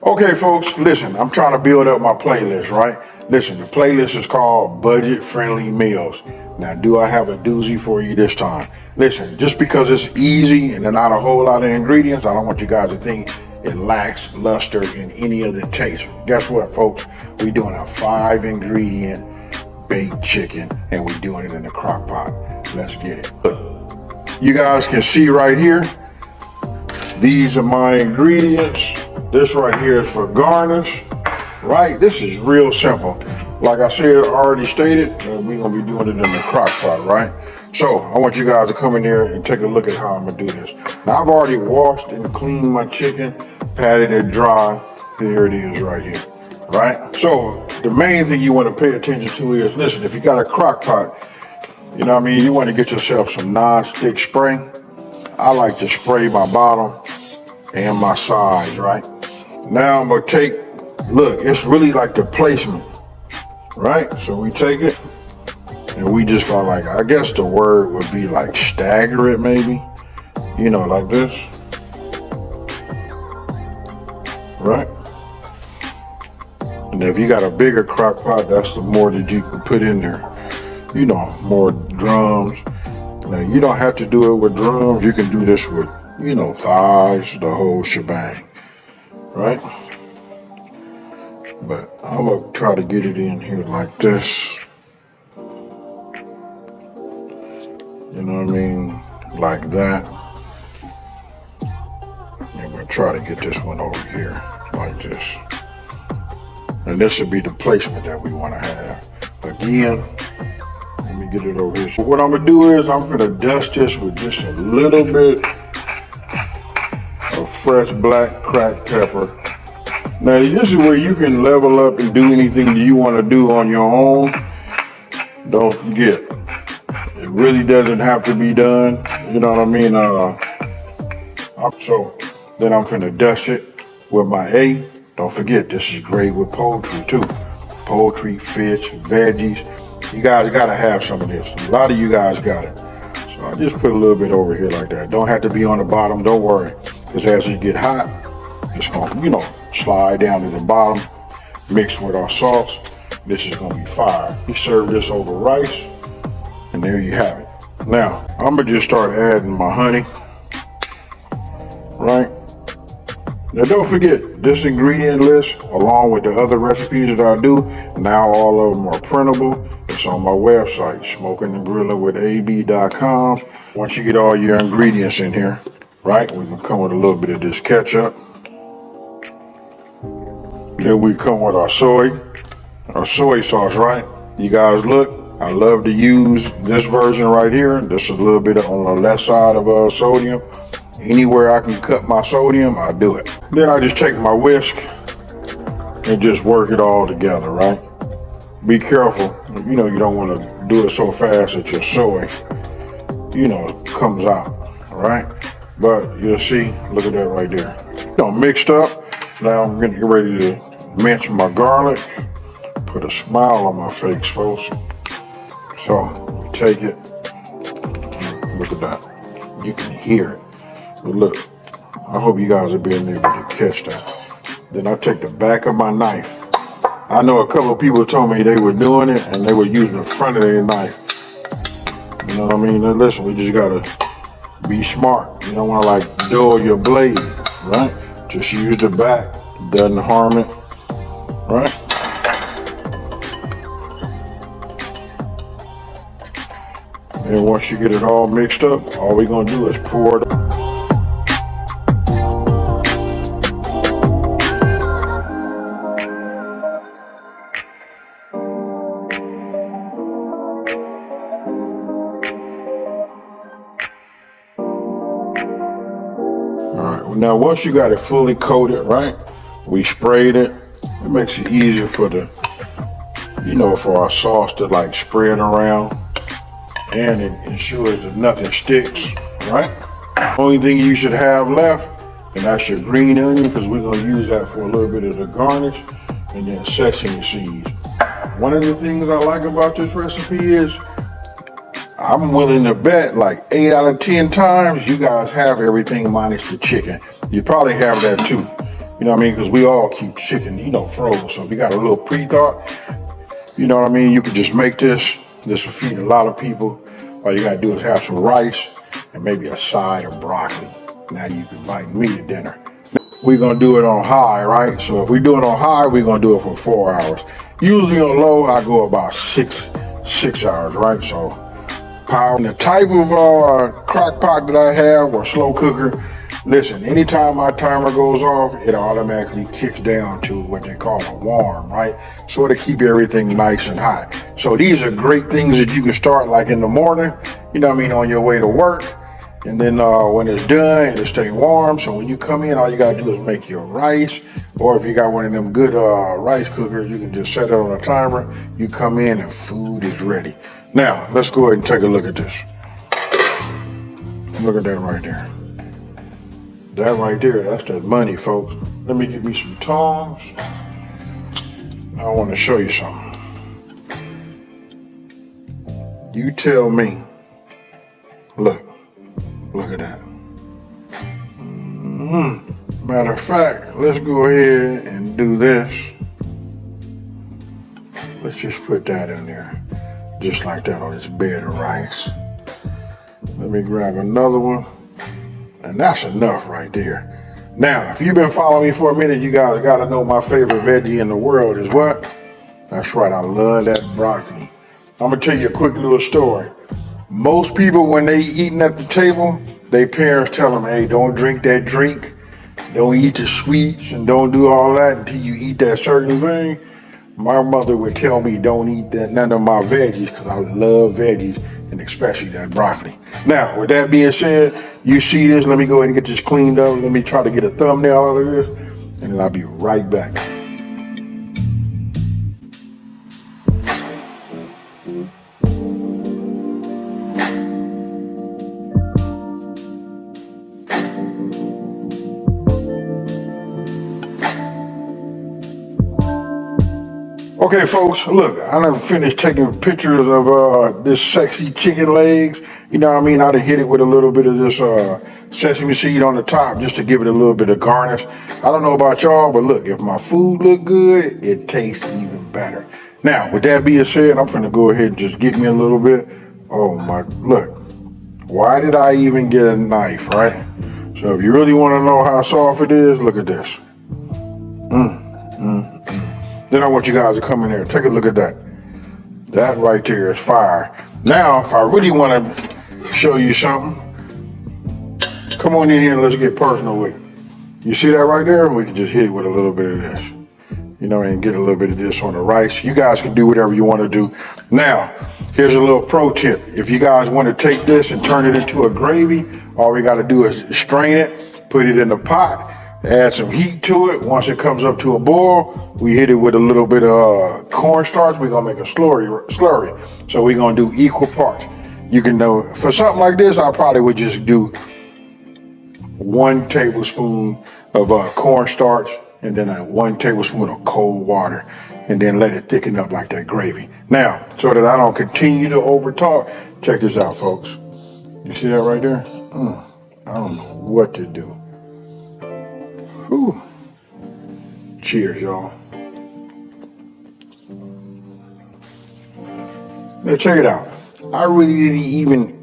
Okay, folks, listen, I'm trying to build up my playlist, right? Listen, the playlist is called Budget Friendly Meals. Now, do I have a doozy for you this time? Listen, just because it's easy and there's not a whole lot of ingredients, I don't want you guys to think it lacks luster in any of the taste. Guess what, folks? We're doing a 5-ingredient baked chicken, and we're doing it in the crock pot. Let's get it. Look, you guys can see right here, these are my ingredients. This right here is for garnish, right? This is real simple. Like I said, already stated, we're gonna be doing it in the crock pot, right? So I want you guys to come in here and take a look at how I'm gonna do this. Now I've already washed and cleaned my chicken, patted it dry. Here it is right here, right? So the main thing you wanna pay attention to is, listen, if you got a crock pot, you know what I mean, you wanna get yourself some non-stick spray. I like to spray my bottom and my sides, right? Now I'm gonna take, look, it's really like the placement, right? So we take it and we just gonna, like, I guess the word would be like stagger it maybe, you know, like this, right? And if you got a bigger crock pot, that's the more that you can put in there, you know, more drums. Now you don't have to do it with drums, you can do this with, you know, thighs, the whole shebang, right? But I'm gonna try to get it in here like this. You know what I mean? Like that. I'm gonna try to get this one over here like this. And this should be the placement that we wanna have. Again, let me get it over here. So what I'm gonna do is I'm gonna dust this with just a little bit of fresh black cracked pepper. Now this is where you can level up and do anything that you want to do on your own. Don't forget, it really doesn't have to be done. You know what I mean? So then I'm finna dust it with my A. Don't forget, this is great with poultry too. Poultry, fish, veggies. You guys gotta have some of this. A lot of you guys got it. So I just put a little bit over here like that. Don't have to be on the bottom, don't worry. Because as it get hot, it's gonna, you know, slide down to the bottom, mixed with our sauce. This is gonna be fire. We serve this over rice, and there you have it. Now, I'm gonna just start adding my honey, right? Now don't forget, this ingredient list, along with the other recipes that I do, now all of them are printable. It's on my website, smokingandgrillingwithab.com. Once you get all your ingredients in here, right, we can come with a little bit of this ketchup. Then we come with our soy sauce, right? You guys look, I love to use this version right here. This is a little bit on the left side of sodium. Anywhere I can cut my sodium, I do it. Then I just take my whisk and just work it all together, right? Be careful, you know, you don't want to do it so fast that your soy, you know, comes out, right? But you'll see, look at that right there. You know, mixed up. Now I'm getting ready to mince my garlic. Put a smile on my face, folks. So we take it. Look at that. You can hear it. But look, I hope you guys will be able to catch that. Then I take the back of my knife. I know a couple of people told me they were doing it and they were using the front of their knife. You know what I mean? Now listen, we just gotta be smart. You don't wanna like dull your blade, right? Just use the back, doesn't harm it, right? And once you get it all mixed up, all we're gonna do is pour it. Now, once you got it fully coated, right? We sprayed it. It makes it easier for the, you know, for our sauce to like spread around, and it ensures that nothing sticks, right? Only thing you should have left, and that's your green onion, because we're gonna use that for a little bit of the garnish, and then sesame seeds. One of the things I like about this recipe is I'm willing to bet like 8 out of 10 times you guys have everything minus the chicken. You probably have that too. You know what I mean? Because we all keep chicken, frozen. So if you got a little pre-thought, you know what I mean? You could just make this. This will feed a lot of people. All you gotta do is have some rice and maybe a side of broccoli. Now you can invite me to dinner. We're gonna do it on high, right? So if we do it on high, we're gonna do it for 4 hours. Usually on low, I go about six hours, right? So power. And the type of crock pot that I have or slow cooker, listen, anytime my timer goes off, it automatically kicks down to what they call a warm, right? So to keep everything nice and hot. So these are great things that you can start like in the morning, on your way to work. And then when it's done, it'll stay warm. So when you come in, all you gotta do is make your rice. Or if you got one of them good rice cookers, you can just set it on a timer. You come in and food is ready. Now, let's go ahead and take a look at this. Look at that right there. That right there, that's that money, folks. Let me give me some tongs. I want to show you something. You tell me. Look at that. Matter of fact, let's go ahead and do this. Let's just put that in there. Just like that on this bed of rice. Let me grab another one. And that's enough right there. Now, if you've been following me for a minute, you guys gotta know my favorite veggie in the world is what? That's right, I love that broccoli. I'm gonna tell you a quick little story. Most people, when they eating at the table, their parents tell them, hey, don't drink that drink. Don't eat the sweets and don't do all that until you eat that certain thing. My mother would tell me don't eat none of my veggies because I love veggies and especially that broccoli. Now, with that being said, you see this, let me go ahead and get this cleaned up. Let me try to get a thumbnail out of this and then I'll be right back. Okay, folks, look, I done finished taking pictures of this sexy chicken legs. You know what I mean? I done hit it with a little bit of this sesame seed on the top just to give it a little bit of garnish. I don't know about y'all, but look, if my food look good, it tastes even better. Now, with that being said, I'm finna go ahead and just get me a little bit. Oh my, look, why did I even get a knife, right? So if you really wanna know how soft it is, look at this. Then I want you guys to come in here. Take a look at that. That right there is fire. Now, if I really want to show you something, come on in here and let's get personal with it. You see that right there? We can just hit it with a little bit of this. And get a little bit of this on the rice. You guys can do whatever you want to do. Now, here's a little pro tip. If you guys want to take this and turn it into a gravy, all we got to do is strain it, put it in the pot, add some heat to it. Once it comes up to a boil, we hit it with a little bit of cornstarch. We're gonna make a slurry. So we're gonna do equal parts. You can know for something like this, I probably would just do 1 tablespoon of cornstarch and then 1 tablespoon of cold water and then let it thicken up like that gravy. Now, so that I don't continue to overtalk, check this out, folks. You see that right there? I don't know what to do. Whew. Cheers, y'all. Now check it out. I really didn't even